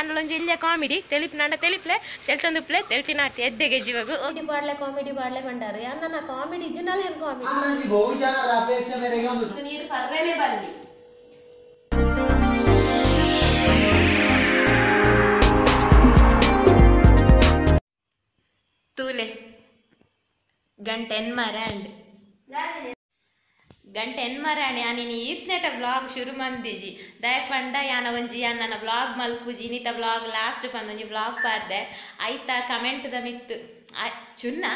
ಅನ್ನೊಂದು ಇಲ್ಲಿಯ ಕಾಮಿಡಿ ತೆಲಿಪ್ ನಾಡ ತೆಲಿಪ್ಲೆ ತೆಲ್ತೊಂದು ಪ್ಲೆ ತೆಲ್ತಿನ ಎದ್ದೆಗೆ ಜೀವಗು ಕಾಮಿಡಿ ಬಾಡ್ಲೆ ಬಂಡಾರು ಯಾನ ಕಾಮಿಡಿ ಜಿನಲ್ ಏನ್ ಕಾಮಿಡಿ ಅನ್ನಂಜಿ ಬಹು ಜನರ ಅಪೇಕ್ಷೆ ಮೇರೆಗೆ ಒಂದು ನೀರು ಪರ್ವೇನೆ ಬರಲಿ ತೂಲೆ ಗಂಟೆ ಎನ್ಮರಾಂಡ್ ಗಂಟೆ ಎನ್ಮರಾಣಿ ಯಾನಿನಿ ಈತ್ನೆಟ ವ್ಲಾಗ್ ಶುರು ಮಂದಿಜಿ ದಯಪಂಡ ಯಾನ ಒಂಜಿ ಯಾನ ವ್ಲಾಗ್ ಮಲ್ಪುಜಿ ಇನಿತ ವ್ಲಾಗ್ ಲಾಸ್ಟ್ ಪಂದೊಂಜಿ ವ್ಲಾಗ್ ಪಾರ್ದೆ ಐತ ಕಮೆಂಟ್ ದ ಮಿತ್ತು ಚುನ್ನ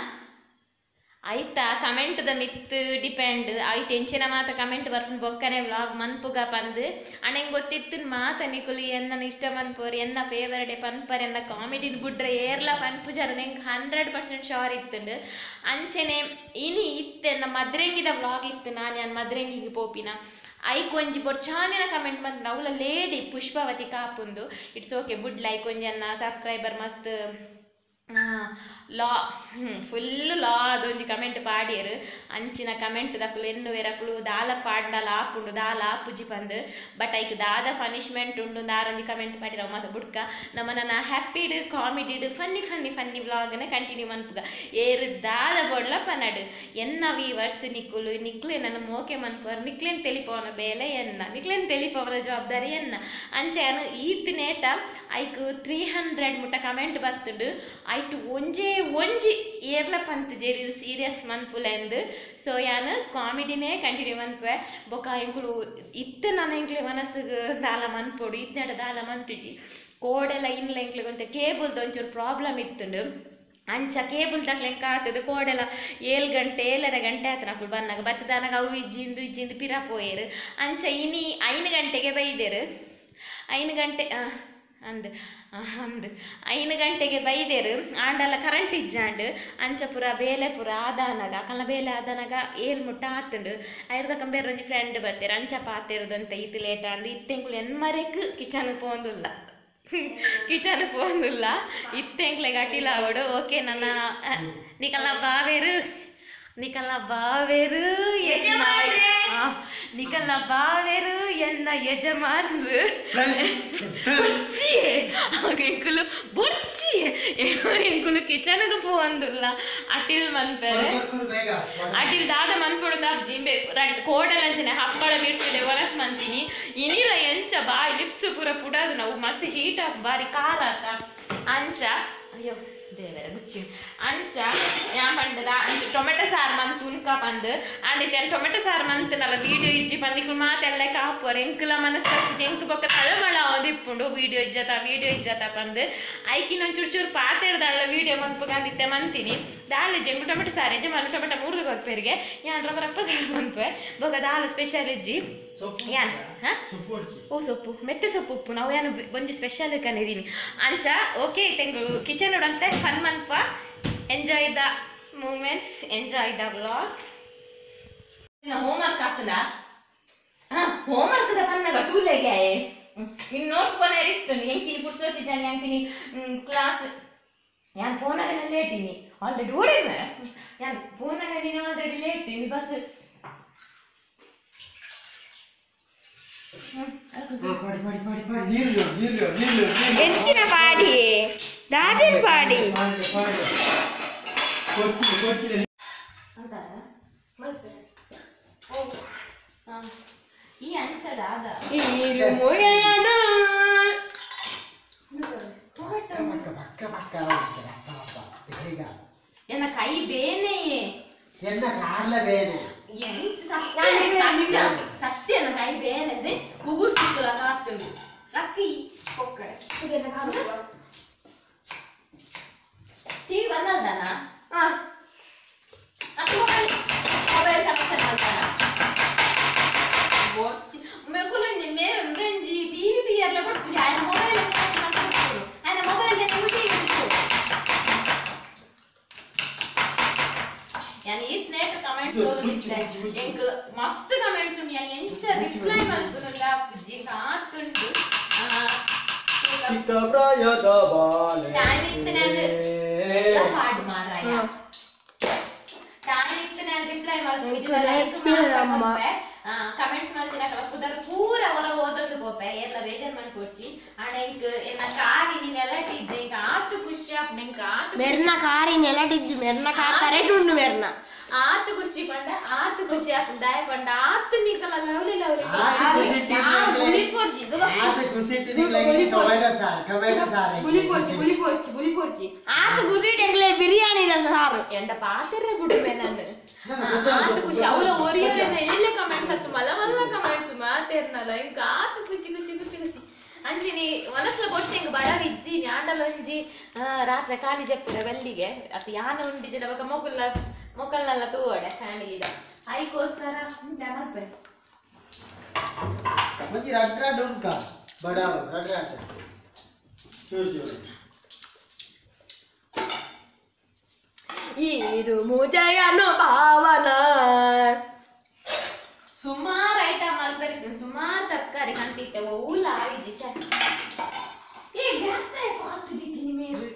ಐತ ಕಮೆಂಟ್ ದ ಮಿತ್ತು ಡಿಪೆಂಡ್ ಐ ಟೆನ್ಷನ್ ಮಾತ ಕಮೆಂಟ್ ಬರ್ಪುಂಡು ಬೊಕ್ಕನೆ ವ್ಲಾಗ್ ಮನ್ಪುಗ ಪಂದು ಅಣ್ಣಂಗೆ ಗೊತ್ತಿತ್ತು ಮಾತ ನಿಕುಲು ಎನ್ನ ಇಷ್ಟ ಮನ್ಪೋರು ಎನ್ನ ಫೇವರೇಟ್ ಪನ್ಪರ್ ಎನ್ನ ಕಾಮಿಡಿದ ಬುಡ್ರೆ ಏರ್ಲ ಪನ್ಪುಜಾರ ನಂಗೆ 100% ಶೋರ್ ಇತ್ತುಂಡು ಅಂಚೆನೆ ಇನಿ ಇತ್ತೆನ್ನ ಮದ್ರೆಂಗಿದ ವ್ಲಾಗ್ ಇತ್ತು ನಾನು ಮದ್ರೆಂಗಿಗೆ ಪೋಪಿನ ಐಕ್ ಒಂಜಿ ಬೊರ್ಚಾನಿನ ಕಮೆಂಟ್ ಬಂದು ಅವಳ ಲೇಡಿ ಪುಷ್ಪವತಿ ಕಾಪುಂದು ಇಟ್ಸ್ ಓಕೆ ಬುಡ್ ಲೈಕ್ ಒಂಜನ್ನ ಸಬ್ಸ್ಕ್ರೈಬರ್ ಮಸ್ತ್ ಲಾ ಫುಲ್ ಲಾ ಅದೊಂದು ಕಮೆಂಟ್ ಪಾಡ್ಯರು ಅಂಚಿನ ಕಮೆಂಟ್ ದಕ್ಕಲು ಎನ್ನು ವೇರಕ್ಕಳು ದಾಲ ಪಾಡ್ನಲ ಆಪುಂಡು ದಾಲ ಆಪುಜಿ ಪಂದು ಬಟ್ ಐಕ್ ದಾದ ಪನಿಷ್ಮೆಂಟ್ ಉಂಡು ಆರೊಂದು ಕಮೆಂಟ್ ಮಾಡಿರ ಮತ್ತೆ ಬುಡ್ಕ ನಮ್ಮನ್ನ ಹ್ಯಾಪಿಡ್ ಕಾಮಿಡಿಡ್ ಫನ್ನಿ ವ್ಲಾಗ್ನ ಕಂಟಿನ್ಯೂ ಮನ್ಪುಗ ಏರು ದಾದ ಬೊಡ್ಲ ಪನಡು ಎನ್ನ ವೀವರ್ಸ್ ನಿಕ್ಲು ನನ್ನ ಮೋಕೆ ಮನ್ಪುವರು ನಿಕ್ಲೇನು ತೆಲಿಪವನ ಬೇಲೆ ನಿಕ್ಲೇನು ತೆಲಿಪವನ ಜವಾಬ್ದಾರಿ ಅಂಚೆನು ಈತ್ ನೇಟ ಐಕ್ 300 ಮುಟ್ಟ ಕಮೆಂಟ್ ಬತ್ತುಂಡು ಐಟು ಒಂಜಿ ಏರ್ಲ ಪಂತ್ ಜೇರಿ ಸೀರಿಯಸ್ ಮನ್ಪುಲೆಂದು ಸೊ ಯಾನು ಕಾಮಿಡಿನೇ ಕಂಟಿನ್ಯೂ ಮನ್ಪೆ ಬೊಕ ಇಂಕುಲು ಇತ್ತು ನಾನು ಇಂಕ್ಲೆ ಮನಸ್ಸಿಗೆ ದಾಲ ಮನ್ಪೊಡು ಇತ್ನೆಡ ದಾಲ ಮನ್ಪಿಜಿ ಕೋಡೆಲ್ಲ ಇನ್ಲ ಇಂಕ್ಲಿಗೆ ಅಂತ ಕೇಬಲ್ದು ಒಂಚೂರು ಪ್ರಾಬ್ಲಮ್ ಇತ್ತುಂಡು ಅಂಚ ಕೇಬಲ್ ತಕ್ಲೆಂಕ ಆಗ್ತದೆ ಕೋಡೆಲ್ಲ 7 ಗಂಟೆ ಆತ ನಕುಲು ಬನ್ನಾಗ ಬತ್ತದಾನಾಗ ಅವು ಇಜ್ಜಿಂದು ಪಿರ ಪೋಯರು ಅಂಚ ಇನಿ 5 ಗಂಟೆಗೆ ಬೈದೇರು 5 ಗಂಟೆ ಅಂದು 5 ಗಂಟೆಗೆ ಬೈದೇರು ಆಂಡಲ್ಲ ಕರೆಂಟ್ ಇಜ್ಜಾಂಡು ಅಂಚ ಪುರ ಬೇಲೆ ಪುರ ಆದಾನಾಗ ಅಕಲ್ನ ಬೇಲೆ ಆದಾನಾಗ 7 ಮುಟ್ಟ ಆತುಂಡು ಐಡ್ದಕ್ಕ ಬೇರೆ ಒಂಜಿ ಫ್ರೆಂಡ್ ಬತ್ತೇರು ಅಂಚ ಪಾತೇರುದಂತ ಇದು ಲೇಟ್ ಅಂದು ಇತ್ತೆಂಕುಲು ಎನ್ಮರೆಕ್ ಕಿಚನ್ ಪೋಂದುಲ್ಲ ಇತ್ತೆಂಕ್ಲೆ ಗಟ್ಟಿಲ ಅವಡು ಓಕೆ ನನ್ನ ನಿಕಲ್ನ ಬಾವೇರು ಎನ್ನ ಯಜಮಾನ್ರು ಬೊಚ್ಚಿಯೇ ಕಿಚನ್ಗೆ ಪೋಂದುಲ್ಲ ಅಟಿಲ್ ಮನ್ಪೇರೆ ಅಟಿಲ್ ದಾದ ಮನ್ಪೊಡುದ ಜಿಂಬೆ ಕೋಡಲಂಚನೆ ಹಪ್ಪಳ ಬಿಡ್ತಿದೆ ಒರಸ್ ಮಂತೀನಿ ಇನಿಲ ಎಂಚ ಬಾಯಿ ಲಿಪ್ಸ್ ಪೂರ ಪುಡದು ನಾವು ಮಸ್ತ್ ಹೀಟ್ ಆಫ್ ಬಾರಿ ಖಾರ ಆತ ಅಂಚ ಅಯ್ಯೋ ದೇವರ ಗುಚ್ಚಿ ಅಂಚ ಯಾಪಂಡದ ಅಂಚ ಟೊಮೆಟೊ ಸಾರು ಮಂತ್ ಉನ್ಕ ಪಂದು ಅಂಡಿತ್ತೆ ಟೊಮೆಟೊ ಸಾರು ಮಂತ್ ನಲ್ಲ ವೀಡಿಯೋ ಇಜ್ಜಿ ಪಂದಿಕ್ಳು ಮಾತೆಲ್ಲ ಕಾಪುವರ ಎಂಕುಲ ಮನಸ್ಸು ಎಂಕು ಬೊಕ್ಕ ತಳಮಳ ಒಂದಿಪ್ಪುಂಡು ವೀಡಿಯೋ ಇಜ್ಜತ ಪಂದು ಐಕಿನ ಒಂದು ಚೂರು ಪಾತೆಡ್ದಳ್ಳ ವೀಡಿಯೋ ಮನ್ಪುಗಂದಿತ್ತೆ ಮಂತೀನಿ ದಾಲ್ ಇಜ್ಜಿ ಟೊಮೆಟೊ ಸಾರು ಇಜ್ಜಿ ಮನ ಟೊಮೆಟೊ 3 ಕೊಡ್ಪೇರಿಗೆ ಯಾನ್ ರಪ್ಪ ಸಾರು ಮನ್ಪೆ ಬೊಕ್ಕ ದಾಲ್ ಸ್ಪೆಷಲ್ ಇಜ್ಜಿ ಯಾನ್ ಓ ಸೊಪ್ಪು ಮೆತ್ತೆ ಸೊಪ್ಪು ಉಪ್ಪು ನಾವು ಏನು ಒಂಜಿ ಸ್ಪೆಷಲ್ ಕನಿದೀನಿ ಅಂಚ ಓಕೆ ತೆಂಗಳು ಕಿಚನ್ ನೋಡಂತೆ ಫನ್ ಮನ್ಪ enjoy the moments enjoy the vlog homework ಆಗ್ತದ ಹೋಮ್ವರ್ಕ್ ದ ಪನ್ನಗ ತೂಲೆಗೆ ಇನ್ನು ನೋಡ್ಸ್ಕೊನೆ ಇತ್ತು ಎಂಕಿನಿ ಪುಸ್ತಕತಿದ್ದಾನೆ ಅಂತೀನಿ ಕ್ಲಾಸ್ ಯಾನ್ ಫೋನಾಗ ಲೇಟಿನಿ ಆಲ್ರೆಡಿ ಓಡಿದ್me ಯಾನ್ ಫೋನಾಗ ನೀನು ಆಲ್ರೆಡಿ ಲೇಟಿನಿ ಬಸ್ ಎಂಚಿನ ಪಾಡಿ ದಾದಿನ ಪಾಡಿ ಈ ಅಂಚದಾದ ಎನ್ನ ಕೈ ಬೇನೆಯೇ ಎನ್ನ ಕಾರ್ಲ ಬೇನೆ ಸತ್ಯನ ಕೈ ಬೇನೆದೆ ಉಗುರ್ಸಿಕ್ಕಲ ಕಾತ್ತುಂಡು ಲಕ್ಕಿ ಕೊಕ್ಕಡೆ ಟಿವಿ ಬಂದದ್ದಾನ ಮೊಬೈಲ್ ಸಕ್ಷನ್ ಮಾಡ್ತಾನ ಮೆಕುಲಂಜಿ ಮೇರೆ ಮೆಂಜಿ ಟಿವಿ తీయర్ల కొట్టు ఆయన మొబైల్ ఆయన మొబైల్ టీవీ यानी इतने कमेंट्स होते हैं एक मस्त कमेंट्स उन्हें यानी इंचा रिप्लाई मल्कुनुला जी कातुंडु चित्ता प्राया दाबाले टाइम इतने हार्ड मार रहा है टाइम इतने रिप्लाई मल्कुनुला लाइक मार ಕಮೆಂಟ್ಸ್ ಮಾಡ್ತೀನಿ ಕುದರ್ ಪೂರ ಹೊರ ಓದೋದು ಗೋಪೆ ಎಲ್ಲ ಬೇಜಾರು ಮಾಡಿ ಕೊಡ್ಸಿ ಆ್ಯಂಡ್ ಇಂಕ್ ನನ್ನ ಆಪುಂಡು ಎಂಕ ಮೆರ್ನ ಕಾರಿ ನೆಲಟಿಜ್ಜು ಮೆರ್ನ ಕಾರ್ ಕರೆಕ್ಟ್ ಉಂಡು ಮೆರ್ನ ಆತು ಖುಷಿ ಪಂಡ ಆತು ಖುಷಿ ಆಪುಂಡು ದಾಯ ಪಂಡ ಆತು ನಿಕಲ ಲವ್ಲಿ ಲವ್ಲಿ ಆತ ಕುಸಿಟ್ಟು ನಿಕ್ಲೆಗೆ ಟೊಮೆಟೊ ಸಾರು ಪುಲಿ ಪೋರ್ಚಿ ಆತು ಕುಸಿಟ್ ಎಂಗ್ಲೆ ಬಿರಿಯಾನಿದ ಸಾರು ಎಂಡ ಪಾತೆರ್ರೆ ಬುಡುವೆ ನಾನು ಆತು ಖುಷಿ ಅವಳ ಒರಿಯೋನ ಎಲ್ಲ ಕಮೆಂಟ್ಸ್ ಹತ್ತು ಮಲ್ಲ ಮಲ್ಲ ಕಮೆಂಟ್ಸ್ ಮಾತೇರ್ನಲ್ಲ ಎಂಕ ಆತು ಖುಷಿ ಖುಷಿ ಖುಷಿ ಖುಷಿ ಅಂಚಿನಿ ಮನಸ್ಲ ಕೊಡ್ಚಿ ಎಂಗ ಬಡವ ಇಜ್ಜಿ ನ್ಯಾಂಡಲ ಒಂಜಿ ರಾತ್ರಿ ಖಾಲಿ ಜಪ್ಪಿರ ಬೆಲ್ಲಿಗೆ ಅತ್ತ ಯಾನ ಉಂಡಿ ಜನ ಬಕ ಮೊಕಲ್ನೆಲ್ಲ ತೂವಡೆ ಫ್ಯಾಮಿಲಿದ ಐಕೋಸ್ಕರ ನೆನಪೆ ಮಂಜಿ ರಟ್ರಾಡ್ ಉಂಕ ಬಡವ ರಟ್ರಾಡ್ ಚೂರು ಈರು ಮುಜಯನು ಭಾವನ ಸುಮಾರು ಐಟಮ್ ಅಲ್ಲಿ ಬರೀತೀನಿ ಸುಮಾರು ತರಕಾರಿ ಕಂಟಿತ್ತೆ ಉಲ್ಲ ಆಯ್ಜಿ ಏ ಗ್ಯಾಸ್ ಫಾಸ್ಟ್ ದಿದ್ದೀನಿ ಮೇರು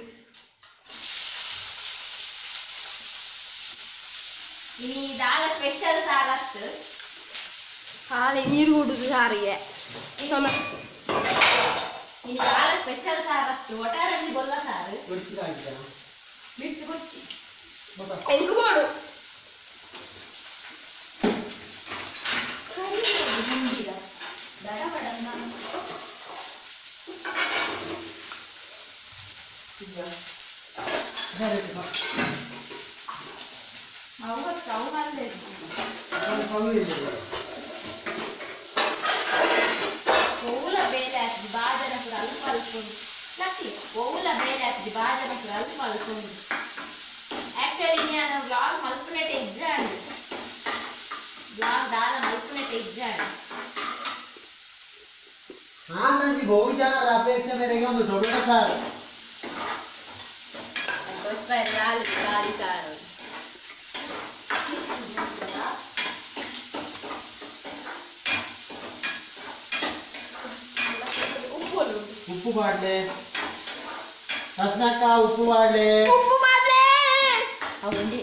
ಇನಿ ದಾಲ ಸ್ಪೆಷಲ್ ಸಾರತ್ತು ಹಾಲೆ ನೀರು ಕುಡುದು ಸಾರಿಗೆ ಇನಿ ದಾಲ ಸ್ಪೆಷಲ್ ಸಾರತ್ತು ಒಟಾರಲ್ಲಿ ಗೊಲ್ಲ ಸಾರು ಕುರ್ಚಿದಾಗಿದ್ದ ಮಿರ್ಚಿ ಕೊಚ್ಚಿ ಎಂಕು ಕೊಡು ಹಿಂದಿದ ದಡ ಬಡನ್ನ ಅವತ್ತು ಅವು ಬಂದೆ ಓಲ ಬೇಲೆ ಹಾಕಿದ್ದು ಬಾಜನ ಪುರ ಅಲ್ಪ ಅಲ್ಕೊಂಡು ಲಕ್ಕಿ ಓಲ ಬೇಲೆ ಹಾಕಿದ್ದು ಬಾಜನ ಪುರ ಅಲ್ಪ ಅಲ್ಕೊಂಡು ಆಕ್ಚುಲಿ ನಾನು ವ್ಲಾಗ್ ಮಲ್ಪುನೆಟ್ಟೆ ಇದ್ದಾಳೆ ವ್ಲಾಗ್ ದಾಲ ಮಲ್ಪುನೆಟ್ಟೆ ಇದ್ದಾಳೆ ನಂಜಿ ಬಹು ಜನರ ಅಪೇಕ್ಷೆ ಮೇರೆಗೆ ಒಂದು ಟೊಮೆಟೊ ಸಾರು ರಾಲಿ ಸಾರು ಉಪ್ಪು ಬಾಡ್ಲೆ ರಸ್ನಕ್ಕ ಉಪ್ಪು ಬಾಡ್ಲೆ ಉಪ್ಪು ಮಾಡ್ಲೆ ಅವೊಂದಿ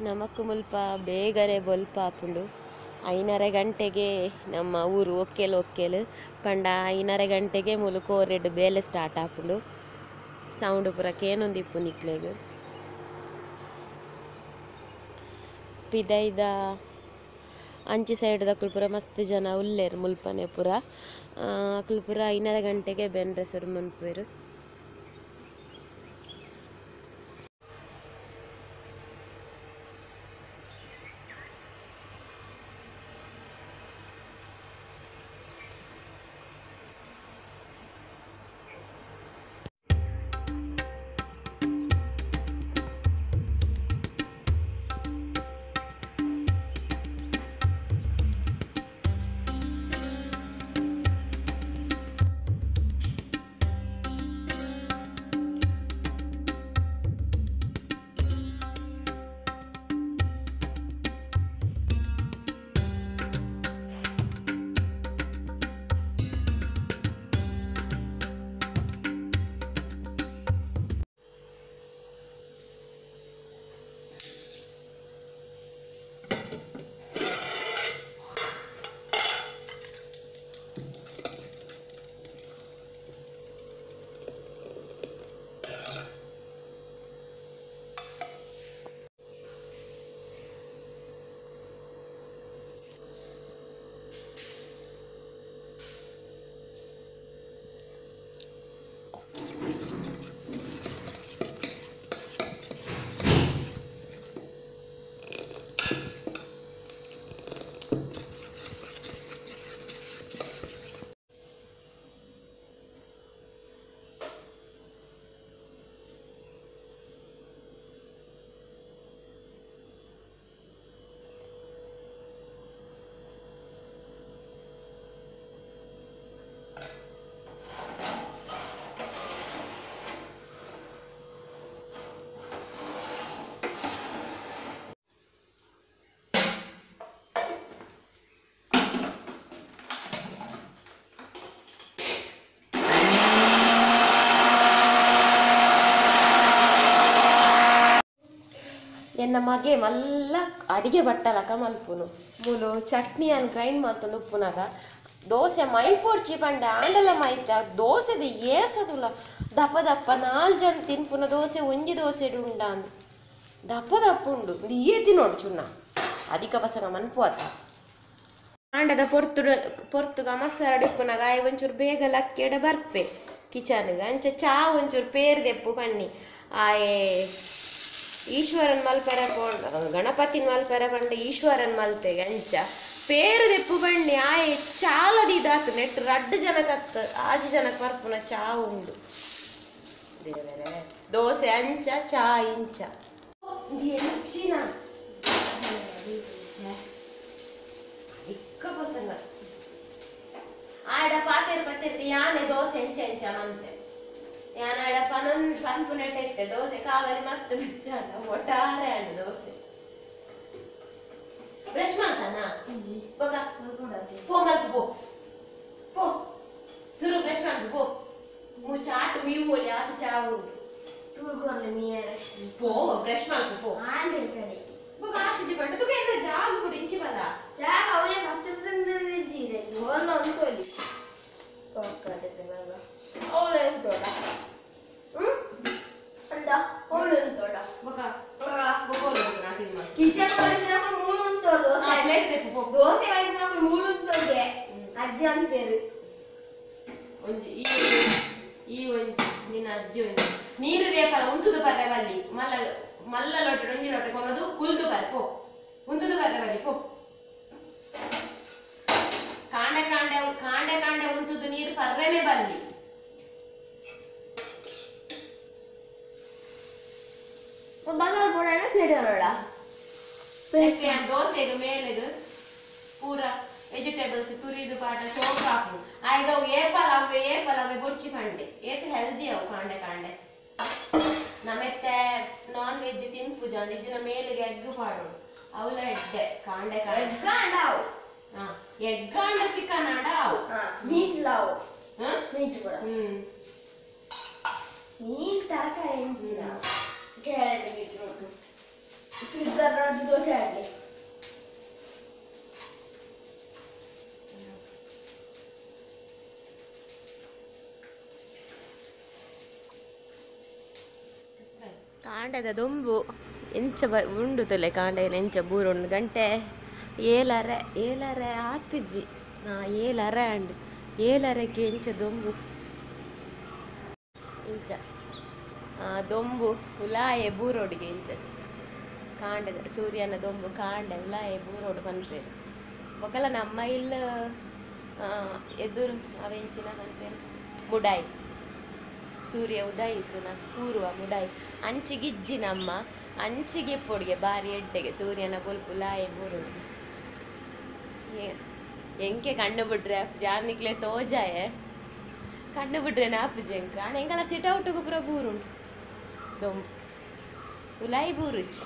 ನಮಕ್ ಮುಲ್ಪ ಬೇಗನೆ ಬೊಲ್ಪಾಪುಂಡು 5:30 ಗಂಟೆಗೆ ನಮ್ಮ ಊರು ಒಕ್ಕೆಲು ಪಂಡ 5:30 ಗಂಟೆಗೆ ಮುಲು ರೆಡ್ ಬೇಲೆ ಸ್ಟಾರ್ಟ್ ಆಪುಂಡು ಸೌಂಡ್ ಪೂರ ಕೇನೊಂದಿಪ್ಪು ನಿಕ್ಲೆಗ್ ಪಿದೈದ ಅಂಚಿ ಸೈಡ್ದ ಪೂರ ಮಸ್ತ್ ಜನ ಉಲ್ಲೇರು ಮುಲ್ಪನೆ ಪೂರ ಪೂರ 5:30 ಗಂಟೆಗೆ ಬೆನ್ರೆ ಸುರು ಮನ್ಪುವೆರು ಎನ್ನ ಮಗೆ ಮಲ್ಲ ಅಡಿಗೆ ಬಟ್ಟಲಕ ಮಲ್ಪುನು ಮೂಲು ಚಟ್ನಿ ಅನ್ನು ಗ್ರೈಂಡ್ ಮಾಡ್ತಂದು ಉಪ್ಪುನಾಗ ದೋಸೆ ಮೈ ಪೊಡ್ಚಿ ಪಂಡೆ ಆಂಡಲ ಮೈತ ದೋಸೆದ ಏಸದುಲ್ಲ ದಪ್ಪ ದಪ್ಪ 4 ಜನ ತಿನ್ಪುನ ದೋಸೆ ಒಂಜಿ ದೋಸೆ ಉಂಡಾಂದು ದಪ್ಪ ದಪ್ಪ ಉಂಡು ಏತಿ ನೋಡು ಚುನ್ನ ಅಧಿಕ ಬಸಗ ಮನ್ಪುವತ್ತ ಆಂಡದ ಪೊರ್ತುಗ ಮಸಾಲ ಉಪ್ಪುನಾಗ ಆಯ್ ಒಂಚೂರು ಬೇಗ ಲಕ್ಕೆಡ ಬರ್ಪೆ ಕಿಚನ್ಗೆ ಅಂಚ ಚಾ ಒಂಚೂರು ಪೇರು ದೆಪ್ಪು ಪನ್ನಿ ಆಯೆ ಈಶ್ವರನ್ ಮಲ್ಪರ ಗಣಪತಿನ ಮಲ್ಪರ ಪಂಡ ಈಶ್ವರನ್ ಮಲ್ತೆಗೆ ಅಂಚ ಪೇರು ದೆಪ್ಪು ಬಣ್ಣಿ ಆಯೆ ಚಾಲದಿ ಇದಾಕು ನೆಟ್ 2 ಜನಕ್ಕತ್ತು 6 ಜನಕ್ಕೆ ಬರ್ಪುನ ಚಾ ಉಂಡು ದೋಸೆ ಅಂಚ ಚಾ ಇಂಚ ಹೆಚ್ಚಿನ ಇಕ್ಕ ಪಸಂಗ ಆಡ ಪಾತೆರ್ ಯಾನೆ ದೋಸೆ ಎಂಚ ಎಂಚ ಮಂತೆ ಯಾನ ಆಡ ಪನ್ಪು ನೆಟ್ಟೆ ದೋಸೆ ಕಾವಲಿ ಮಸ್ತ್ ಬೆಚ್ಚಾಂಡ ಒಟ್ಟಾರೆ ಅಂಡ ದೋಸೆ ಬ್ರಷ್ ಮಾಡ್ತಾನಾ ಬೊಕ ಪೋ ಮಲ್ಪು ಪೋ ಪೋ ಸುರು ಬ್ರಷ್ ಮಾಡ್ಪು ಪೋ ಮು ಚಾಟು ಮೀವು ಒಲಿ ಆತ ಚಾ ಉಂಟು ತೂರ್ಕೊರ್ಲೆ ಮೀಯರೆ ಪೋ ಬ್ರಷ್ ಮಾಡ್ಪು ಪೋ ಆಂಡೆ ಕಡೆ ಬೊಕ ಆಶಿಜಿ ಪಂಡ ತುಗೆ ಎಂತ ಜಾಗ ಕೂಡ ಇಂಚಿ ಬಲ ಜಾಗ ಅವನೇ ಮತ್ತಿದ್ದಿದೆ ಒಂದು ಅಂತೋಲಿ ಕೊಕ್ಕಡೆ ತೆನಗ ಅವಳೆ ತೋಡ ಅಂದ ಅವಳೆ ತೋಡ ಬೊಕ ಬೊಕ ಬೊಕೋಲು ನಾಟಿ ಮಾಡಿ ಕಿಚನ್ ಮಾಡಿದ್ರೆ ಮೂರು ತೋಡ ದೋಸೆ ಪ್ಲೇಟ್ ದೆಪ್ಪು ಪೋ ದೋಸೆ ವೈದ್ಯ ಮೂರು ತೋಡೆ ಅಜ್ಜಿ ಅಂತ ಪೇರು ಒಂಜಿ ಈ ಒಂಜಿ ನಿನ್ನ ಅಜ್ಜಿ ಒಂಜಿ ನೀರು ರೇಪಲ ಉಂತುದು ಬರ್ರೆ ಬಲ್ಲಿ ಮಲ್ಲ ಲೊಟ್ಟೆ ಒಂಜಿ ಲೊಟ್ಟೆ ಕೊನದು ಕುಲ್ದು ಬರ್ರೆ ಪೋ ಉಂತುದು ಬರ್ರೆ ಬಲ್ಲಿ ಪೋ ಕಾಂಡೆ ಕಾಂಡೆ ಕಾಂಡೆ ಕಾಂಡೆ ಉಂತುದು ನೀರು ಪರ್ರೆನೆ ಬಲ್ಲಿ ಬಂಗಾಳ ಪೋಡಾಣ ಪ್ಲೇಟ್ ನೋಡ ದೋಸೆದು ಮೇಲೆದು ಪೂರ ವೆಜಿಟೇಬಲ್ಸ್ ತುರಿದು ಪಾಟ ಸೋಪ್ ಹಾಕು ಆಯ್ಗ ಅವು ಏಪಲ್ ಅವೆ ಬುಡ್ಚಿ ಪಂಡೆ ಏತ್ ಹೆಲ್ದಿ ಅವು ಕಾಂಡೆ ಕಾಂಡೆ ನಮೆತ್ತೆ ನಾನ್ ವೆಜ್ ತಿನ್ಪುಜ ನಿಜನ ಮೇಲಿಗೆ ಎಗ್ ಪಾಡು ಅವಲ ಎಡ್ಡೆ ಕಾಂಡೆ ಕಾಂಡೆ ಎಗ್ ಅಂಡ ಚಿಕನ್ ಆಡ ಅವು ಮೀಟ್ ಲಾವ್ ಮೀಟ್ ಕೂಡ ಮೀನ್ ತರಕಾರಿ ಎಂಚಿನ ಕ್ಯಾರೆಟ್ ಬೀಟ್ರೂಟ್ ಇದ್ರ ದೋಸೆ ಆಡ್ಲಿ ಕಾಂಡದ ದೊಂಬು ಎಂಚ ಉಂಡು ತಲೆ ಕಾಂಡ ಎಂಚ ಬೂರು 1 ಗಂಟೆ ಏಲರೆ ಆತಿಜ್ಜಿ ಏಲರೆ ಅಂಡ್ ಏಲರೆಗೆ ಎಂಚ ದೊಂಬು ಇಂಚ ದೊಂಬು ಉಲಾಯೆ ಬೂರೋಡಿಗೆ ಇಂಚ ಕಾಂಡದ ಸೂರ್ಯನ ದೊಂಬು ಕಾಂಡ ಉಲಾಯೆ ಬೂರೋಡು ಮನ್ಪೇರು ಒಕ್ಕಲ ನಮ್ಮ ಇಲ್ಲ ಎದುರು ಅವೆಂಚಿನ ಮನ್ಪೇರು ಮುಡಾಯಿ ಸೂರ್ಯ ಉದಯಿಸುನ ಪೂರ್ವ ಮುಡಾಯಿ ಅಂಚಿಗಿಜ್ಜಿ ನಮ್ಮ ಅಂಚಿಗೆ ಪೊಡಿಗೆ ಬಾರಿ ಎಡ್ಡೆಗೆ ಸೂರ್ಯನ ಬೊಲ್ಪು ಲಾಯೆ ಬೂರೋಡಿಗೆ ಎಂಕೆ ಕಣ್ಣು ಬಿಡ್ರೆ ಜಾರ್ನಿಕ್ಲೆ ತೋಜಾಯೆ ಕಣ್ಣು ಬಿಡ್ರೆ ನಾಪುಜಿ ಎಂಕ ಎಂಕಲ ಸಿಟ್ ಔಟ್ಗೂ ಪೂರ ಬೂರುಂಟು ದೊಂಬು ಉಲಾಯಿ ಬೂರುಜಿ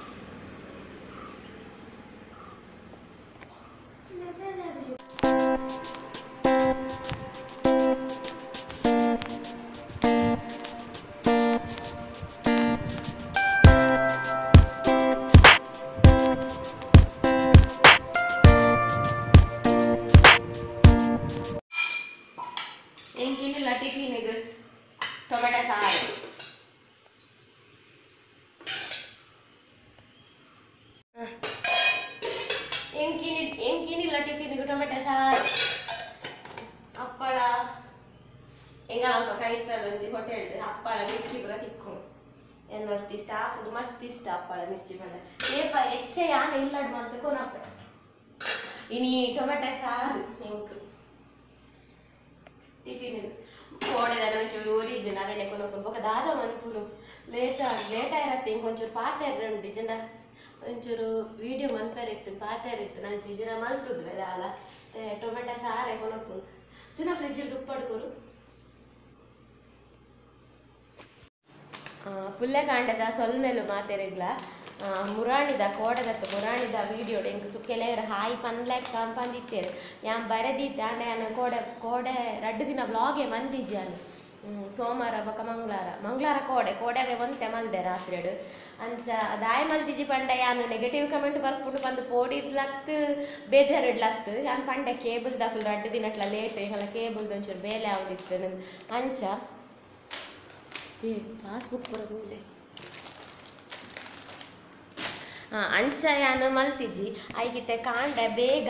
ಎಂಕಿನಿಲ್ಲ ಟಿಫಿನಿಗೆ ಟೊಮೆಟೊ ಸಾರು ಎಂಕಿನಿಲ್ಲ ಟಿಫಿನಿಗೆ ಟೊಮೆಟೊ ಸಾರು ಅಪ್ಪಳ ಎಂಗ ಅಂಕ ಕೈತಲ್ಲ ಒಂಜಿ ಹೋಟೆಲ್ದು ಅಪ್ಪಳ ಮಿರ್ಚಿ ಪೂರ ತಿಕ್ಕೊಂಡು ಎನ್ನೊರ್ತಿ ಸ್ಟಾಫ್ದು ಮಸ್ತ್ ಇಷ್ಟ ಅಪ್ಪಳ ಮಿರ್ಚಿ ಪಂಡ ಏಪ ಹೆಚ್ಚೆ ಯಾನೆ ಇಲ್ಲಡ್ ಮಂತ ಕೊನಪ್ಪ ಇನಿ ಟೊಮೆಟೊ ಸಾರು ಎಂಕ್ ಟಿಫಿನ್ ಕೋಡೆದ ಒಂಚೂರು ಊರಿದ್ದು ನಾವೇನೆ ಕೊನೊಂದು ಬೊಕ ದಾದ ಮನ್ಪುರು ಲೇಟ್ ಇರತ್ತೆ ಇಂಕೊಂಚೂರು ಪಾತೆರ್ರೆ ಉಂಡು ಜನ ಒಂಚೂರು ವಿಡಿಯೋ ಮನ್ಪರಿತ್ತು ಪಾತೆರಿತ್ತು ನಂಚಿ ಜನ ಮಲ್ತುದ್ರೆ ದಾಲ ಟೊಮೆಟೊ ಸಾರೆ ಕೊನೊಂದು ಚುನ ಫ್ರಿಡ್ಜ್ ದುಪ್ಪಡ್ಕೊರು ಪುಲ್ಲೆಕಾಂಡದ ಸೊಲ್ಮೆಲು ಮಾತೆರೆಗ್ಲ ಮುರಾಣಿದ ಕೋಡದತ್ತು ಮುರಾಣಿದ ವಿಡಿಯೋ ಎಂಕ್ ಸುಕ್ಕೆಲೆಯರ ಹಾಯಿ ಪನ್ಲೆಕ್ಕ ಪಂದಿತ್ತೇರು ಯಾನ್ ಬರೆದಿದ್ದೆ ಆಂಡ ಯಾನ ಕೋಡೆ 2 ದಿನ ವ್ಲಾಗೆ ಮಂದಿಜ್ಜಾನು ಸೋಮವಾರ ಬೊಕ ಮಂಗಳಾರ ಕೋಡೆಗೆ ಒಂತೆ ಮಲ್ದೆ ರಾತ್ರಿಡು ಅಂಚ ದಾಯ ಮಲ್ದಿಜಿ ಪಂಡ ಯಾನು ನೆಗೆಟಿವ್ ಕಮೆಂಟ್ ಬರ್ಪುಂಡು ಬಂದು ಪೋಡಿದ್ಲತ್ತು ಬೇಜಾರಿಡ್ಲತ್ತು ಯಾನು ಪಂಡ ಕೇಬಲ್ ದಾಕುಲು 2 ದಿನಟ್ಲ ಲೇಟ್ ಹಿಂಗಲ್ಲ ಕೇಬಲ್ದು ಒಂಚೂರು ಬೇಲೆ ಯಾವ್ದಿತ್ತು ಅಂಚ ಪಾಸ್ಬುಕ್ ಪೂರ ಮೂಲೆ ಅಂಚ ಯಾನು ಮಲ್ತಿಜಿ ಐಗಿತ್ತೆ ಕಾಂಡೆ ಬೇಗ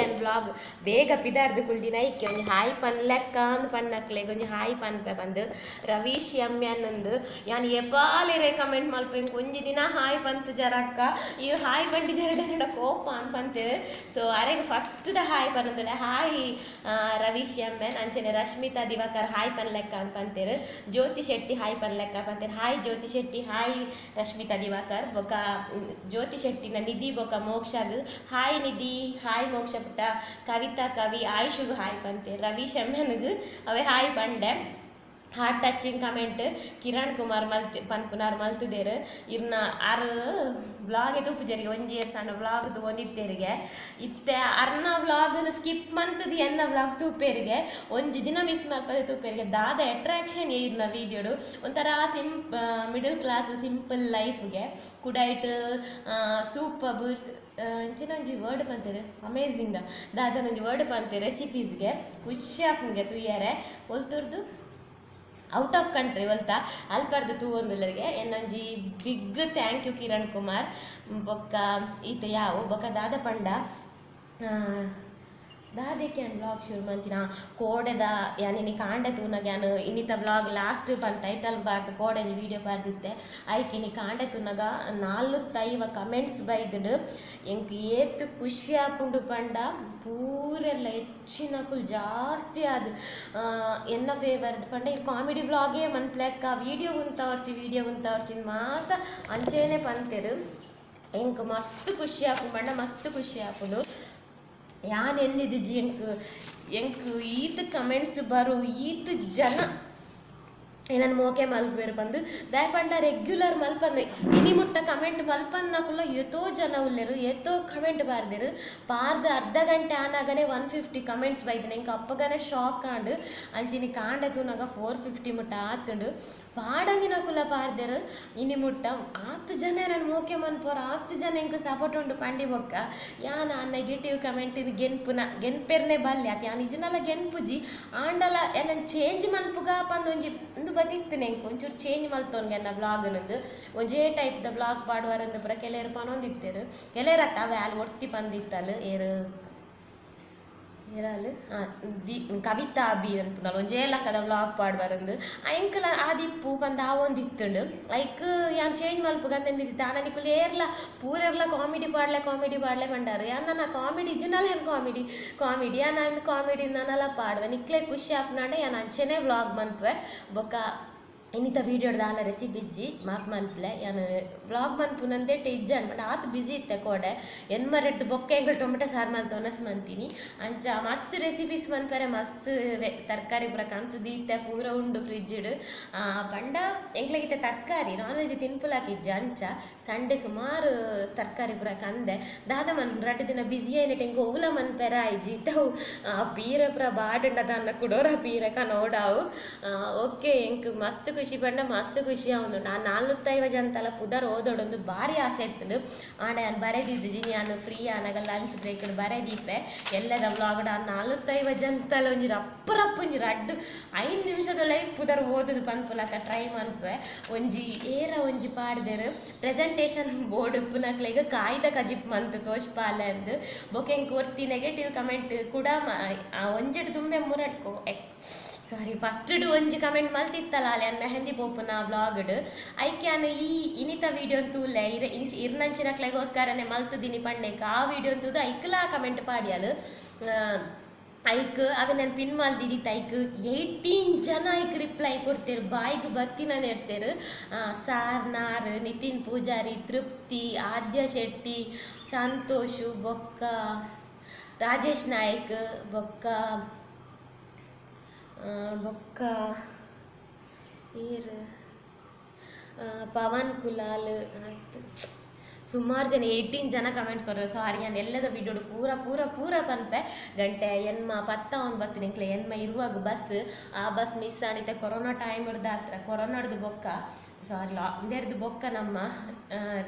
ಏನು ಬ್ಲಾಗ್ ಬೇಗ ಪಿದಾರ್ದು ಕುಲ್ದಿನ ಐಕೆ ಒಂಜಿ ಹಾಯ್ ಪನ್ ಲೆಕ್ಕ ಅಂದು ಪನ್ನಕ್ಲೆಗ್ ಒಂಜಿ ಹಾಯ್ ಪನ್ಪೆ ಬಂದು ರವೀಶ್ ಅನ್ನೊಂದು ಯಾನು ಎಪಾಲಿರೆ ಕಮೆಂಟ್ ಮಲ್ಪ ಇಂಕ ಒಂಜಿ ದಿನ ಹಾಯ್ ಪಂತು ಜರಕ್ಕ ಈ ಹಾಯ್ ಬಂಡಿ ಜರಡ ಕೋಪ ಅನ್ಪಂತೇವೆ ಸೊ ಅರೆಗೆ ಫಸ್ಟ್ ದ ಹಾಯ್ ಪನ್ನಂದಲೆ ಹಾಯ್ ರವೀಶ್ ಎಮ್ಮೆನ್ ಅಂಚನೆ ರಶ್ಮಿತಾ ದಿವಾಕರ್ ಹಾಯ್ ಪನ್ ಲೆಕ್ಕ ಅನ್ಪಂತೇರು ಜ್ಯೋತಿ ಶೆಟ್ಟಿ ಹಾಯ್ ಪನ್ ಲೆಕ್ಕ ಅನ್ಪಂತೇರು ಹಾಯ್ ಜ್ಯೋತಿ ಶೆಟ್ಟಿ ಹಾಯ್ ರಶ್ಮಿತಾ ದಿವಾಕರ್ ಬೊಕ ಜ್ಯೋತಿ ಶೆಟ್ಟಿನ ನಿಧಿ ಬೊಕ ಮೋಕ್ಷಗ್ ಹಾಯ್ ನಿಧಿ ಹಾಯ್ ಮೋಕ್ಷ ಪುಟ್ಟ ಕವಿತಾ ಕವಿ ಆಯುಷುಗು ಹಾಯ್ ಪಂತೆ ರವೀಶ್ ಎಮ್ಮೆನ್ಗೂ ಅವೇ ಹಾಯ್ ಪಂಡೆ heart touching comment Kiran Kumar ಪನ್ಪುನಾರ್ ಮಲ್ತುದೇರು ಇರ್ನ ಆರು ವ್ಲಾಗ್ ತೂಪುಜರಿಗೆ ಒಂಜಿ ಸಣ್ಣ ವ್ಲಾಗ್ ಒಂದಿತ್ತೇರಿಗೆ ಇತ್ತೆ ಅರ್ನ ವ್ಲಾಗ್ನ ಸ್ಕಿಪ್ ಮಂತದ ಎನ್ನ ವ್ಲಾಗ್ ತೂಪೇರಿಗೆ ಒಂಜಿ ದಿನ ಮಿಸ್ ಮಲ್ಪದೆ ತೂಪೇರಿಗೆ ದಾದ ಅಟ್ರಾಕ್ಷನ್ ಇರ್ನ ವೀಡಿಯೋಡು ಒಂಥರ ಮಿಡಲ್ ಕ್ಲಾಸ್ ಸಿಂಪಲ್ ಲೈಫ್ಗೆ ಕುಡೈಟ್ ಸೂಪರ್ ಇಂಚಿನೊಂಜಿ ವರ್ಡ್ ಪಂತೇರೆ ಅಮೇಝಿಂಗ್ ದಾದನೊಂಜಿ ವರ್ಡ್ ಪಂತೆ ರೆಸಿಪೀಸ್ಗೆ ಖುಷಿ ಆಪುಂಗೆ ತುಯ್ಯಾರೆ ಒಲ್ತುರ್ದು ಔಟ್ ಆಫ್ ಕಂಟ್ರಿ ಒಲ್ತಾ ಅಲ್ಪರ್ದು ತೂವೊಂದುಲ್ಲರಿಗೆ ಎನ್ನೊಂಜಿ big thank you Kiran Kumar ಬೊಕ್ಕ ಈತ ಯಾವು ಬೊಕ್ಕ ದಾದ ಪಂಡ ದಾದಕ್ಕೆ ಬ್ಲಾಗ್ ಶುರು ಮಂತಿನ ಕೋಡೆದ ಯಾನಿನಿ ಕಾಂಡೆ ತೂನಾಗ ಯಾನು ಇನ್ನಿತ ಬ್ಲಾಗ್ ಲಾಸ್ಟ್ ಪನ್ ಟೈಟಲ್ ಬಾರ್ದು ಕೋಡೆನಿ ವೀಡಿಯೋ ಪಾರ್ದಿತ್ತೆ ಐಕಿನಿ ಕಾಂಡೆ ತೂನಾಗ 45 ಕಮೆಂಟ್ಸ್ ಬೈದಿಡು ಎಂಕ್ ಏತ್ ಖುಷಿ ಆಪುಂಡು ಪಂಡ ಪೂರೆಲ್ಲ ಹೆಚ್ಚಿನಕುಲ್ ಜಾಸ್ತಿ ಅದು ಎನ್ನ ಫೇವರ್ ಪಂಡ ಈ ಕಾಮಿಡಿ ಬ್ಲಾಗೇ ಮನ್ಪ್ಲೆಕ್ಕ ವೀಡಿಯೋ ಉಂತವರ್ಸಿ ಮಾತ ಅಂಚೇನೆ ಪಂತೆರು ಎಂಕ್ ಮಸ್ತ್ ಖುಷಿ ಆಪುಂಡು ಪಂಡ ಮಸ್ತ್ ಖುಷಿ ಆಪುಂಡು ಯಾನ್ ಎನ್ನಿದಿಜಿ ಎಂಕ್ ಈತ್ ಕಮೆಂಟ್ಸ್ ಬರೋ ಈತ್ ಜನ ಏನನ್ನು ಮೋಕೆ ಮಲ್ಪೇರು ಬಂದು ದಯಪಂಡ ರೆಗ್ಯುಲರ್ ಮಲ್ಪಂದ್ರೆ ಇನಿ ಮುಟ್ಟ ಕಮೆಂಟ್ ಮಲ್ಪನ್ನಕುಲ್ಲ ಎತ್ತೋ ಜನ ಉಲ್ಲೇರು ಎತ್ತೋ ಕಮೆಂಟ್ ಬಾರ್ದೇರು ಪಾರ್ದ ಅರ್ಧ ಗಂಟೆ ಆನಾಗನೆ 150 ಕಮೆಂಟ್ಸ್ ಬೈದಿನ ಇಂಕ ಅಪ್ಪಗನೆ ಶಾಕ್ ಆಂಡು ಅಂಚಿನಿ ಕಾಂಡೆ ತೂನಾಗ 450 ಮುಟ್ಟ ಆತುಂಡು ಪಾಡಂಗಿನಕುಲ್ಲ ಪಾರ್ದೇರು ಇನಿ ಮುಟ್ಟ 10 ಜನ ನನ್ನ ಮೋಕೆ ಮನ್ಪೋರು 10 ಜನ ಇಂಕ ಸಪೋರ್ಟ್ ಉಂಡು ಪಂಡಿ ಬೊಕ್ಕ ಯಾನ ನೆಗೆಟಿವ್ ಕಮೆಂಟ್ ಇದು ಗೆನ್ಪೆರ್ನೆ ಬಲ್ಲೆ ಅತ್ ಯಾನ್ ಇಜನಲ್ಲ ಗೆನ್ಪುಜಿ ಆಂಡಲ ಏನನ್ ಚೇಂಜ್ ಮನ್ಪುಗ ಪಂದೊಂಜಿ ಬದಿತ್ತನೆ ಎಂಕ್ ಒಂಚೂರು ಚೇಂಜ್ ಮಲ್ತೋನ್ಗೆ ನನ್ನ ಬ್ಲಾಗ್ನಂದು ಒಂಜೇ ಟೈಪ್ ದ ಬ್ಲಾಗ್ ಪಾಡುವಾರಂದು ಪುರ ಕೆಲವರು ಪನೊಂದಿತ್ತೇರು ಕೆಲರತ್ತ ವ್ಯಾಲ್ ಒರ್ತಿ ಪಂದಿತ್ತಲು ಏರಾಲು ಕವಿತಾ ಅಬಿ ಅನ್ಪುನಲ್ಲ ಒಂಜೇ ಲಕ್ಕದ ಬ್ಲಾಗ್ ಪಾಡುವಾರಂದು ಎಂಕಲ ಆದಿಪ್ಪು ಪಂದ ಆವೊಂದಿತ್ತುಂಡು ಐಕ್ ಯಾನ್ ಚೇಂಜ್ ಮಲ್ಪುಗಂದಿತ್ತು ಆನನಿಕುಲು ಏರ್ಲ ಪೂರೆರ್ಲ ಕಾಮಿಡಿ ಪಾಡ್ಲೆ ಪಂಡಾರು ಯಾನ್ ನನ್ನ ಕಾಮಿಡಿ ಇಜನಲ್ಲ ಏನು ಕಾಮಿಡಿ ನಾನು ಕಾಮಿಡಿ ನಾನೆಲ್ಲ ಪಾಡುವೆ ನಿಕ್ಲೆ ಖುಷಿ ಆಪ್ನಾಂಡೆ ಯಾನ್ ಅಂಚೆನೆ ವ್ಲಾಗ್ ಮನ್ಪುವೆ ಬೊಕ್ಕ ಇನ್ನಿತ ವೀಡಿಯೋಡ್ದು ಆಲ ರೆಸಿಪಿಜ್ಜಿ ಮಾಪ್ ಮಲ್ಪಲೆ ಯಾನು ವ್ಲಾಗ್ ಮನ್ಪುನಂದೇಟೆ ಇಜ್ಜ ಅನ್ಪಂಡ ಆತು ಬಿಸಿ ಇತ್ತೆ ಕೋಡೆ ಎನ್ಮರೆಡ್ದು ಬೊಕ್ಕ ಎಂಗಳು ಟೊಮೆಟೊ ಸಾರು ಮಲ್ತೊನಸ್ ಮಂತೀನಿ ಅಂಚ ಮಸ್ತ್ ರೆಸಿಪೀಸ್ ಮನ್ಪರೆ ಮಸ್ತ್ ತರಕಾರಿ ಪೂರ ಕಂತುದಿ ಇತ್ತೆ ಪೂರ ಉಂಡು ಫ್ರಿಜ್ಜಿಡು ಪಂಡ ಎಂಕ್ಲೆಗಿತ್ತೆ ತರಕಾರಿ ನಾನ್ ವೆಜ್ ತಿನ್ಪುಲಾಕಿಜ್ಜ ಅಂಚ ಸಂಡೆ ಸುಮಾರು ತರಕಾರಿ ಪೂರ ಕಂದೆ ದಾದ ಮನ್ಪುಂಡು 2 ದಿನ ಬಿಸಿ ಆಯ್ನಟ್ಟು ಎಂಗೆ ಓಲ ಮನ್ಪೆರ ಆಯ್ಜಿ ಇತ್ತವು ಪೀರ ಪೂರ ಬಾಡುಂಡ ತನ್ನ ಕುಡೋರ ಪೀರಕ ನೋಡಾವು ಓಕೆ ಎಂಕ್ ಮಸ್ತ್ ಖುಷಿ ಪಂಡ ಮಸ್ತ್ ಖುಷಿ ಅವನು ನಾನು 45 ಜಂತಲ್ಲ ಪುದರ್ ಓದೋಡೊಂದು ಭಾರಿ ಆಸೆ ಇತ್ತು ಆಡ ನಾನು ಬರೆದಿದ್ದು ನಾನು ಫ್ರೀ ಆನಾಗ ಲಂಚ್ ಬ್ರೇಕ್ ಬರೆದೀಪೆ ಎಲ್ಲದ ವ್ಲಾಗ್ ನಾನು 45 ಜಂತಲ್ಲ ಒಂಜಿ ರಪ್ಪ ಒಂಜಿ 5 ನಿಮಿಷದೊಳಗೆ ಪುದರ್ ಓದೋದು ಪನ್ಪುಲಕ ಟ್ರೈ ಮನ್ಪೆ ಒಂಜಿ ಪಾಡ್ದೇರು ಪ್ರೆಸೆಂಟೇಷನ್ ಬೋರ್ಡ್ ಉಪ್ಪುನಕ್ಲೆಗ ಕಾಯ್ದ ಕಜಿಪ್ ಮಂತ್ ತೋಷ್ಪಾಲೆ ಅಂದು ಬೊಕೆಂಗ್ ಕೊರ್ತಿ ನೆಗೆಟಿವ್ ಕಮೆಂಟ್ ಕೂಡ ಒಂಜೆಡು ತುಂಬೆ ಮುರಡ್ಕೊ ಸಾರಿ ಫಸ್ಟ್ ಒಂಜಿ ಕಮೆಂಟ್ ಮಲ್ತಿತ್ತಲ್ಲ ಅಲ್ಲಿ ಅನ್ನ ಮೆಹಂದಿ ಪೋಪುನ ಬ್ಲಾಗ್ಡ್ ಐಕ್ಯಾನ್ ಈ ಇನಿತ ವೀಡಿಯೋ ತೂಲೆ ಇರ್ನಂಚಿನಕ್ಲೆಗೋಸ್ಕರನೇ ಮಲ್ತುದಿನಿ ಪಂಡೆಕ್ ಆ ವೀಡಿಯೋ ತೂದು ಐಕ್ಲ ಕಮೆಂಟ್ ಪಾಡ್ಯಾಲು ಐಕ್ ಅವೆ ನಾನು ಪಿನ್ ಮಲ್ದಿದ್ದಿತ್ತು ಐಕ್ 18 ಜನ ಐಕ್ ರಿಪ್ಲೈ ಕೊಡ್ತೇರು ಬಾಯಿಗೆ ಬತ್ತಿನ ಇರ್ತೇರು ಸಾರ್ನಾರ್ ನಿತಿನ್ ಪೂಜಾರಿ ತೃಪ್ತಿ ಆದ್ಯ ಶೆಟ್ಟಿ ಸಂತೋಷು ಬೊಕ್ಕ ರಾಜೇಶ್ ನಾಯ್ಕ್ ಬೊಕ್ಕ ಪವನ್ ಕುಲಾಲ್ ಸುಮಾರು ಜನ 18 ಜನ ಕಮೆಂಟ್ಸ್ ಕೊಟ್ಟರು. ಸಾರಿ ನಾನು ಎಲ್ಲದ ವಿಡಿಯೋ ಪೂರ ಪನ್ಪೆ ಗಂಟೆ ಎನ್ಮ 19 ನಿಂಕ್ಲೆ ಎನ್ಮ ಇರುವಾಗ ಆ ಬಸ್ ಮಿಸ್ ಆಣಿತೆ ಕೊರೋನಾ ಟೈಮ್ ಹಿಡ್ದು ಹತ್ರ ಕೊರೋನಾಡ್ದು ಬೊಕ್ಕ ಸಾರಿ ಇಂದೆರ್ದು ಬೊಕ್ಕ ನಮ್ಮ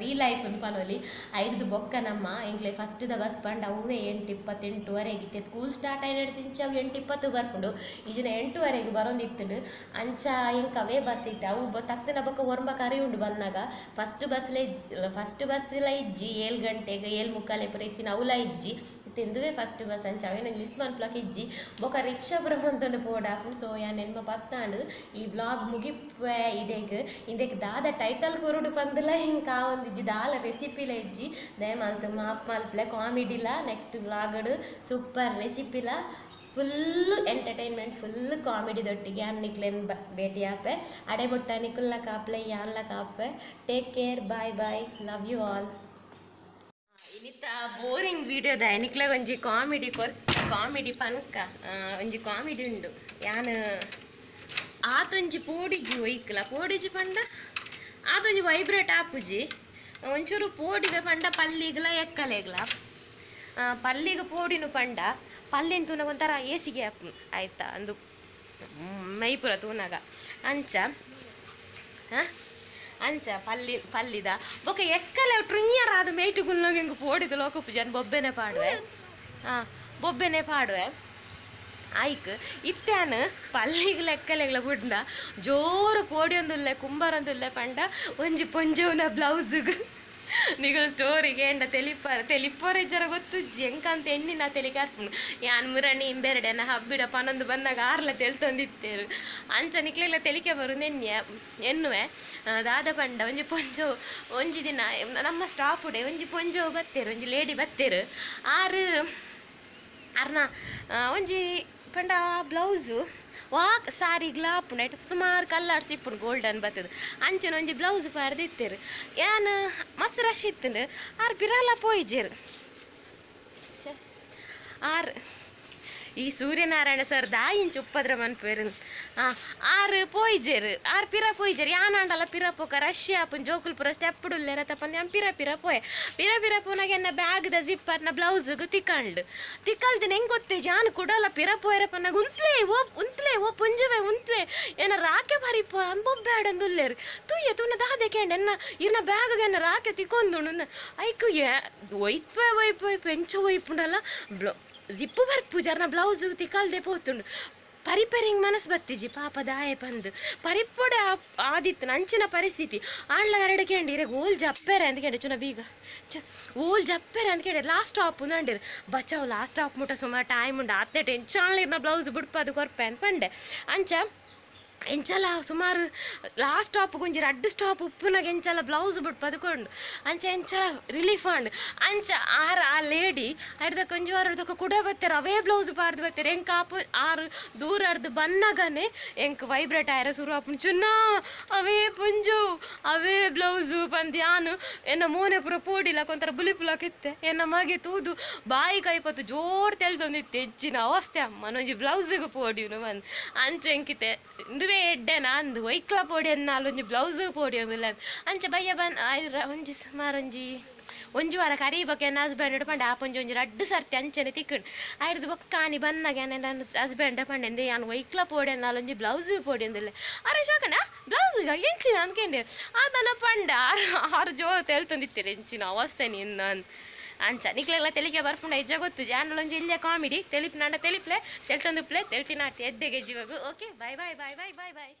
ರೀ ಲೈಫ್ ಪನೋಲಿ ಐಡ್ದು ಬೊಕ್ಕ ನಮ್ಮ ಎಂಕ್ಲೆ ಫಸ್ಟ್ದ ಬಸ್ ಪಂಡ ಅವೇ 8:28ವರೆಗಿತ್ತೆ ಸ್ಕೂಲ್ ಸ್ಟಾರ್ಟ್ ಆಯ್ತು ಇಂಚಾಗ 8:20 ಬರ್ಕೊಂಡು ಈಜಿನ 8ವರೆಗೆ ಬರೋಂದಿತ್ತು ಅಂಚ ಎಂಕ ಅವೇ ಬಸ್ ಇತ್ತು ಅವು ತತ್ತಿನ ಬೊಕ್ಕ ಒರ್ಂಬ ಕರಿ ಉಂಡು ಬಂದಾಗ ಫಸ್ಟ್ ಬಸ್ಲ ಇಜ್ಜಿ 7 ಗಂಟೆಗೆ 7:45 ಪುರ ಇತ್ತಿನ ಅವಲ ಇಜ್ಜಿ ತಿಂದುವೆ ಫಸ್ಟ್ ಬಸ್ ಅಂಚ ಅವೇ ನಂಗೆ ಮಿಸ್ ಮನ್ಪ್ಲಕ್ ಇಜ್ಜಿ ಬೊಕ್ಕ ರಿಕ್ಷಾ ಬರೋಂತಂದು ಪೋಡಾಕೊಂಡು ಸೊ ಯಾ ನೆನ್ಮ ಪತ್ತಾಂಡು ಈ ಬ್ಲಾಗ್ ಮುಗಿಪೆ ಇಂದೆಗ್ ದಾದ ಟೈಟಲ್ ಕೊರುಡು ಪಂದಿಲ್ಲ ಹಿಂಗೆ ಕಾವೊಂದಿಜ್ಜಿ ದಾಲ ರೆಸಿಪಿಲ ಇಜ್ಜಿ ದಯಮಾಲ್ತು ಮಾಪ್ ಮಲ್ಪಲೆ ಕಾಮಿಡಿಲ ನೆಕ್ಸ್ಟ್ ಬ್ಲಾಗಡು ಸೂಪರ್ ರೆಸಿಪಿಲ ಫುಲ್ಲು ಎಂಟರ್ಟೈನ್ಮೆಂಟ್ ಫುಲ್ ಕಾಮಿಡಿದೊಟ್ಟಿಗೆ ಅನ್ನಿಕ್ಲೇನ್ ಭೇಟಿ ಆಪೆ ಅಡೆ ಬೊಟ್ಟ ನಿಕ್ಕುಲ್ಲ ಕಾಪ್ಲೆ ಯಾನ್ಲ ಕಾಪೆ take care bye bye love you all. ಇನ್ನಿತ್ತ ಬೋರಿಂಗ್ ವಿಡಿಯೋದ ಎನಿಕ್ಲಾಗ ಒಂಜಿ ಕಾಮಿಡಿ ಪನ್ಕ ಒಂಜಿ ಕಾಮಿಡಿ ಉಂಡು ಯಾನು ಆತೊಂಜಿ ಪೋಡಿಜಿ ಒಯ್ಕಲ ಪೋಡಿಜಿ ಪಂಡ ಆತೊಂಜಿ ವೈಬ್ರೇಟ್ ಆಪುಜಿ ಒಂಚೂರು ಪೋಡಿವೆ ಪಂಡ ಪಲ್ಲಿಗ್ಲ ಎಕ್ಕಲೆಗ್ಲ ಪಲ್ಲಿಗೆ ಪೋಡಿನು ಪಂಡ ಪಲ್ಲಿನ ತೂನಾಗ ಒಂಥರ ಏಸಿಗೆ ಆಯ್ತಾ ಅಂದು ಮೈಪುರ ತೂನಾಗ ಅಂಚ ಪಲ್ಲಿದ ಬೊಕ್ಕ ಎಕ್ಕಲೆ ಟ್ರಿಂಯರಾದ ಮೇಯ್ಟುಗುಲ್ನಾಗ ಹಿಂಗೆ ಪೋಡಿದ ಲೋಕಪ್ಪು ಜನ ಬೊಬ್ಬೆನೆ ಪಾಡುವೆ ಆಯ್ಕ್ ಇತ್ತಾನು ಪಲ್ಲಿಗೆ ಲೆಕ್ಕಲೆಗ್ಲ ಬುಡ್ಡ ಜೋರು ಪೋಡಿಯೊಂದುಲ್ಲೆ ಕುಂಬಾರೊಂದುಲ್ಲೆ ಪಂಡ ಒಂಜಿ ಪೊಂಜವನ ಬ್ಲೌಸಿಗೆ ನಿಗಲು ಸ್ಟೋರಿಗೆ ಎಂಡ ತೆಲಿಪ್ಪೋರೆ ಜರ ಗೊತ್ತುಜ್ಜಿ ಎಂಕಂತ ಎಣ್ಣಿನ ತೆಲಿಗೆ ಅರ್ಪಣು ಯಾನ್ ಮುರಣಿ ಇಂಬೆರಡೆನ ಹಬ್ಬಿಡ ಪನೊಂದು ಬಂದಾಗ ಆರ್ಲ ತೆಲ್ತೊಂದಿತ್ತೇರು ಅಂಚ ನಿಕ್ಲೆಲ್ಲ ತೆಲಿಕೆ ಬರು ಎನ್ನುವೆ ದಾದ ಪಂಡ ಒಂಜಿ ಪೊಂಜೋ ಒಂಜಿ ದಿನ ನಮ್ಮ ಸ್ಟಾಪುಡೆ ಒಂಜಿ ಪೊಂಜೋ ಬತ್ತೇರು ಒಂಜಿ ಲೇಡಿ ಬತ್ತೇರು ಅರ್ನ ಒಂಜಿ ಪಂಡ ಬ್ಲೌಸು ವಾಕ್ ಸಾರಿಗ್ಲ ಆಪುಂಡು ಐಟ್ ಸುಮಾರು ಕಲ್ಲಾಡ್ಸಿ ಇಪ್ಪುಂಡು ಗೋಲ್ಡನ್ ಬತ್ತದು ಅಂಚನ ಒಂಜಿ ಬ್ಲೌಸ್ ಪಾಡ್ದಿತ್ತೇರು ಯಾನು ಮಸ್ತ್ ರಶ್ ಇತ್ತುಂಡು ಆರು ಪಿರಾಲ ಪೋಯ್ಜೇರು ಆರು ಈ ಸೂರ್ಯನಾರಾಯಣ ಸರ್ ದಾಯಿಂಚು ಉಪ್ಪದ್ರ ಮನ್ಪೇರು ಆರು ಪೋಯ್ಜೇರು ಆರು ಪಿರ ಪೋಯ್ಜೇರು ಯಾನಾಂಡಲ್ಲ ಪಿರ ಪೋಕ ರಶ್ಯ ಆಪುನ್ ಜೋಕುಲ್ಪುರ ಸ್ಟೆಪ್ಪುಡುಲ್ಲೆ ರತಪ್ಪಂದು ಯಾನ್ ಪಿರ ಪೋನಾಗ ಎನ್ನ ಬ್ಯಾಗ್ದ ಜಿಪ್ಪರ್ನ ಬ್ಲೌಸ್ಗೆ ತಿಕ್ಕಲ್ದಿನ ಹೆಂಗೆ ಗೊತ್ತೇಜಿ ಯಾನು ಕೊಡಲ್ಲ ಪಿರ ಪೋಯರಪ್ಪನಾಗ ಉಂತ್ಲೆ ಓ ಪುಂಜುವೆ ಉಂತ್ಲೆ ಏನ ರಾಕೆ ಬರಿಪ ಅಂಬೊಬ್ಬ್ಯಾಡಂದುಲ್ಲೇರು ತೂನ ದಾದೆ ಕೇಂಡ ಎನ್ನ ಇರ್ನ ಬ್ಯಾಗ್ಗೆ ಎನ್ನ ರಾಕೆ ತಿಕ್ಕೊಂದು ಐಕು ಒಯ್ಪೆ ಎಂಚ ಒಯ್ಪುಂಡಲ್ಲ ಜಿಪ್ಪು ಬರ್ಪುಜಾರ್ನ ಬ್ಲೌಸ್ ತಿಕ್ಕಲ್ದೆ ಪೋತುಂಡು ಪರಿಪರಿಂಗ್ ಮನಸ್ಸು ಬತ್ತಿಜಿ ಪಾಪ ದಾಯ ಬಂದು ಪರಿಪೊಡೆ ಆದಿತ್ತು ನಂಚಿನ ಪರಿಸ್ಥಿತಿ ಆಂಡ್ಲ ಎರಡು ಕೇಂಡಿರೆ ಓಲ್ ಜಪ್ಪೆರೆ ಅಂತ ಕೇಳಿ ಚುನ ಬೀಗ ಓಲ್ ಜಪ್ಪೆರೆ ಅಂತ ಕೇಳಿ ಲಾಸ್ಟ್ ಸ್ಟಾಪ್ ನಂಡಿರು ಬಚಾವ್ ಲಾಸ್ಟ್ ಸ್ಟಾಪ್ ಮುಟ್ಟ ಸುಮಾರು ಟೈಮ್ ಉಂಡು ಅತ್ತೆ ಟೆನ್ಷನ್ಲಿರ್ನ ಬ್ಲೌಸ್ ಬಿಡ್ಪದು ಕೊರ್ಪೆ ಅಂತ ಪಂಡೆ ಅಂಚ ಎಂಚಲ ಸುಮಾರು ಲಾಸ್ಟ್ ಸ್ಟಾಪ್ ಒಂಜಿ 2 ಸ್ಟಾಪ್ ಉಪ್ಪುನಾಗ ಎಂಚಲ ಬ್ಲೌಸ್ ಬಿಟ್ಟು ಪದ್ಕೊಂಡು ಅಂಚ ಎಂಚಲ ರಿಲೀಫ್ ಆಂಡ್ ಅಂಚ ಆ ಲೇಡಿ ಅಡ್ದಕ್ಕೆ ಒಂಜಿ ವಾರದಕ್ಕೆ ಕೂಡ ಬತ್ತಾರೆ ಅವೇ ಬ್ಲೌಸ್ ಪಾರ್ದು ಬತ್ತಾರೆ ಎಂಕ ಆರು ದೂರ ಅರ್ದು ಬನ್ನಾಗನೆ ಎಂಕ್ ವೈಬ್ರೇಟ್ ಆಯ್ರ ಶುರು ಆಪುಂಡು ಚುನ್ನ ಅವೇ ಪುಂಜು ಅವೇ ಬ್ಲೌಸು ಬಂದು ಯಾನು ಎನ್ನ ಮೋನೆ ಪುರ ಪೋಡಿಲ ಕೊಂಥರ ಬುಲಿಪುಲಕ್ಕಿತ್ತೆ ಎನ್ನ ಮಗೆ ತೂದು ಬಾಯಿ ಕೈಪತ್ತು ಜೋರು ತೆಲ್ತೊಂದಿತ್ತೆ ಹೆಚ್ಚಿನ ಅವಸ್ಥೆ ಅಮ್ಮನೊಂಜಿ ಬ್ಲೌಸಿಗೆ ಪೋಡಿವ್ನು ಬಂದು ಅಂಚ ಎಂಕಿತೆ ಇಂದುವೆ ಎಡ್ಡೆನ ಅಂದು ಒಯ್ಕ್ಲ ಪೋಡಿ ಅನ್ನೊಂಜಿ ಬ್ಲೌಸ್ ಪೋಡಿ ಅಂದಿಲ್ಲ ಅಂಚ ಬಯ್ಯ ಒಂಜಿ ಸುಮಾರು ಒಂಜಿ ವಾರ ಕರೀಬೇಕು ನನ್ನ ಹಸ್ಬೆಂಡ್ ಪಂಡೆ ಆಪೊಂಜಿ 2 ಸರ್ತಿ ಅಂಚನೆ ತಿಕ್ಕಂಡು ಆಯ್ದು ಬೊಕ್ಕಾನಿ ಬನ್ನಾಗ ನನ್ನ ಹಸ್ಬೆಂಡ್ ಪಂಡೆ ಎಂದೆ ಯಾನು ಒಯ್ಕ್ಲ ಪೋಡಿ ಅನ್ನೊಂಜಿ ಬ್ಲೌಸ್ ಪೋಡಿ ಅಂದಿಲ್ಲ ಅರೆ ಶಾಕಂಡ ಬ್ಲೌಸ್ಗ ಎಂಚಿನ ಅಂದ್ಕೊಂಡೆ ಅದನ್ನ ಪಂಡ ಆರು ಜೋ ತೆಲ್ತೊಂದಿತ್ತೀರಿ ಎಂಚಿನ ಅವಸ್ಥೆ ನಿನ್ನ ಅಂಚ ನಿಕ್ಲೆಲ್ಲ ತೆಲಿಗೆ ಬರ್ಪುಂಡ ಇಜ್ಜ ಗೊತ್ತು ಜಾನೊಂಜಿ ಇಲ್ಲೇ ಕಾಮಿಡಿ ತೆಲಿಪ್ ತೆಲ್ತೊಂದುಪ್ಲೆ ತೆಲ್ತಿನಾಟಿ ಎದ್ದೆಗೆ ಜೀವಗು ಓಕೆ ಬಾಯ್ ಬಾಯ್ ಬಾಯ್ ಬಾಯ್ ಬಾಯ್ ಬಾಯ್